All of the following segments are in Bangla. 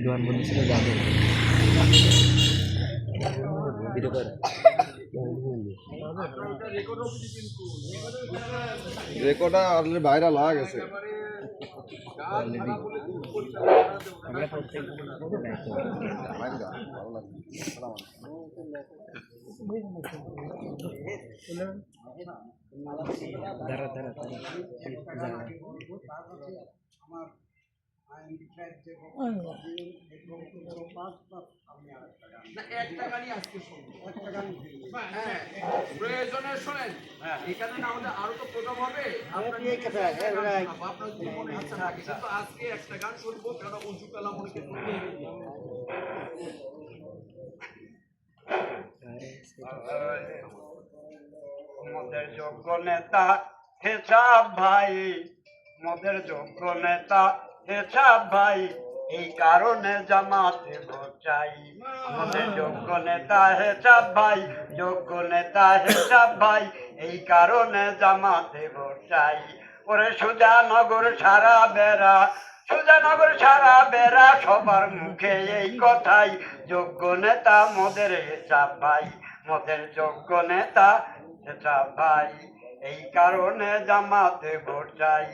Doan bunda sila dami. Video kar. রেকর্ডটা অলরেডি ভাইরাল হয়ে গেছে। আমরা প্রত্যেক দাঁড়া দাঁড়া দাঁড়া প্রয়োজনে শোনেন এখানে না হলে আরো তো প্রোগ্রাম হবে আপনার যদি মনে ইচ্ছা থাকে কিন্তু আজকে একটা গান শুনবো কেন উঁচু কালাম অনেকে মোদের যোগ্য নেতা হেসাব ভাই, মোদের যোগ্য নেতা হেসাব ভাই, এই কারণে জামাতে ভোট চাই। মোদের যোগ্য নেতা হেসাব ভাই, যোগ্য নেতা হেসাব ভাই, এই কারণে জামাতে ভোট চাই। ওরে সুজানগর সারা বেড়া, সুজানগর সারা বেড়া, সবার মুখে এই কথাই, যোগ্য নেতা মোদের হেসাব ভাই, মোদের যোগ্য নেতা হেসাব ভাই, এই কারণে জামাতে ভোট চাই।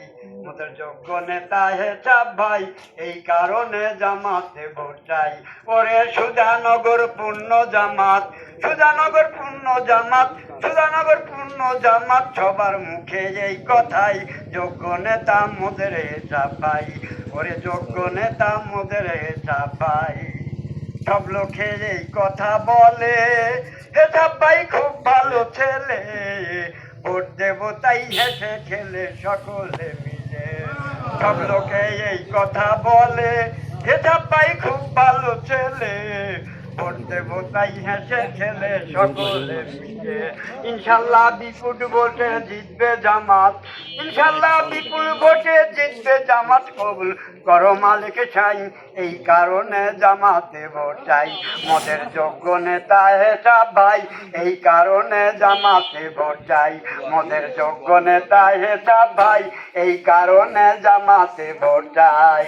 মোদের যোগ্য নেতা হেসাব ভাই, এই কারণে জামাতে ভোট চাই। ওরে সুজানগর পূর্ণ জামাত, সুজানগর পূর্ণ জামাত, সুজানগর পূর্ণ জামাত, সবার মুখে এই কথাই, যোগ্য নেতা মোদের হেসাব ভাই। ওরে যোগ্য নেতা মোদের হেসাব ভাই। সব লোকে এই কথা বলে হেসাব ভাই খুব ভালো ছেলে, ভোট দেব তাই হেসে খেলে সকলে মিলে। সব লোকে এই কথা বলে হেসাব ভাই খুব ভালো ছেলে, ভোট দেব তাই হেসে খেলে সকলে মিলে। ইনশাল্লাহ বিপুল ভোটে জিতবে জামাত, ইনশাল্লাহ বিপুল ভোটে জিতবে জামাত, কবুল করো মালিক চাই, এই কারণে জামাতে ভোট চাই। মোদের যোগ্য নেতা হেসাব ভাই, এই কারণে জামাতে ভোট চাই। মোদের যোগ্য নেতা হেসাব ভাই, এই কারণে জামাতে ভোট চাই।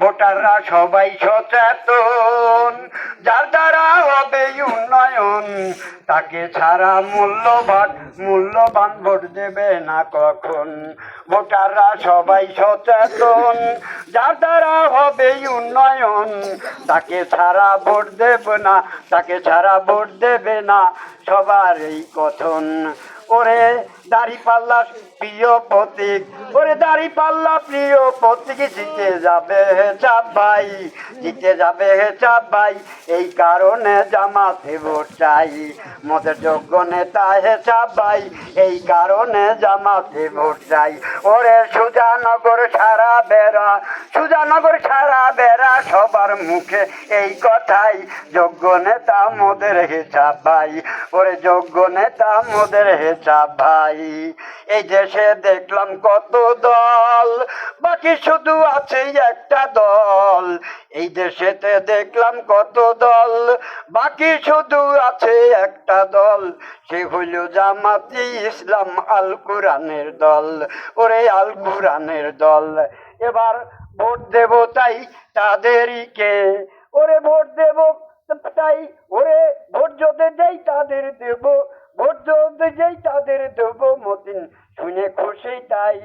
ভোটাররা সবাই সচেতন, যার দ্বারা হবে উন্নয়ন, তাকে ছাড়া মূল্যবান ভোট দেবে না কখন। ভোটাররা সবাই সচেতন, যার দ্বারা হবে উন্নয়ন, তাকে ছাড়া ভোট দেবে না, তাকে ছাড়া ভোট দেবে না, সবার এই কথন। ওরে দাঁড়িপাল্লা প্রিয় প্রতীক, ওরে দাঁড়িপাল্লা প্রিয় প্রতীক, জিতে যাবে হেসাব ভাই, জিতে যাবে হেসাব ভাই, এই কারণে জামাতে ভোট চাই। মোদের যোগ্য নেতা হেসাব ভাই, এই কারণে জামাতে ভোট চাই। ওরে সুজানগর সারা বেড়া, সুজানগর সারা বেড়া, সবার মুখে এই কথাই, যোগ্য নেতা মোদের হেসাব ভাই। ওরে যোগ্য নেতা মোদের হেসাব ভাই। এই দেশে দেখলাম কত দল, বাকি শুধু আছে একটা দল। এই দেশেতে দেখলাম কত দল, বাকি শুধু আছে একটা দল, সে হইল জামাতে ইসলাম আল কোরআনের দল। ওরে আল কোরআনের দল। এবার ভোট দেব তাই তাদেরকে, ওরে ভোট দেব তাই, ওরে ভোট যদি দেই তাদের দেব, ভোট যদি দেই তাদের দেব, মতিন শুনে খুশি তাই,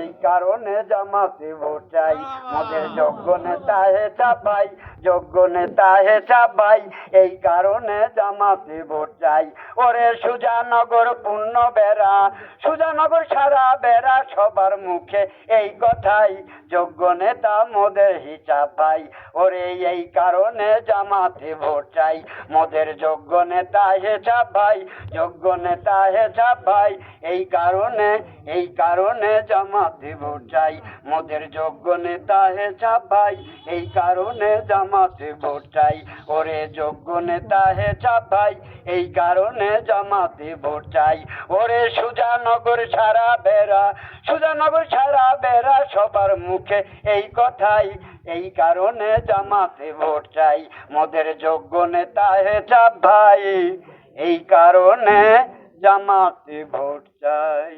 এই কারণে জামাতে ভোট চাই। মোদের যোগ্য নেতা হেসাব ভাই, যোগ্য নেতা হেসাব ভাই, এই কারণে জামাতে ভোট চাই। ওরে সুজানগর পূর্ণ বেড়া, সুজানগর সারা বেড়া, সবার মুখে এই কথাই, যোগ্য নেতা মোদের হিসাব ভাই। ওরে এই কারণে জামাতে ভোট চাই। মোদের যোগ্য নেতা হেসাব ভাই, যোগ্য নেতা হেসাব ভাই, এই কারণে, এই কারণে জামাতে ভোট চাই। মোদের যোগ্য নেতা হেসাব ভাই, এই কারণে জামাতে ভোট চাই। ওরে যোগ্য নেতা হেসাব ভাই, এই কারণে জামাতে ভোট চাই। ওরে সুজানগর সারা বেড়া, সুজানগর সারা বেড়া, সবার মুখে এই কথাই, এই কারণে জামাতে ভোট চাই। মোদের যোগ্য নেতা হেসাব ভাই, এই কারণে জামাতে ভোট চাই।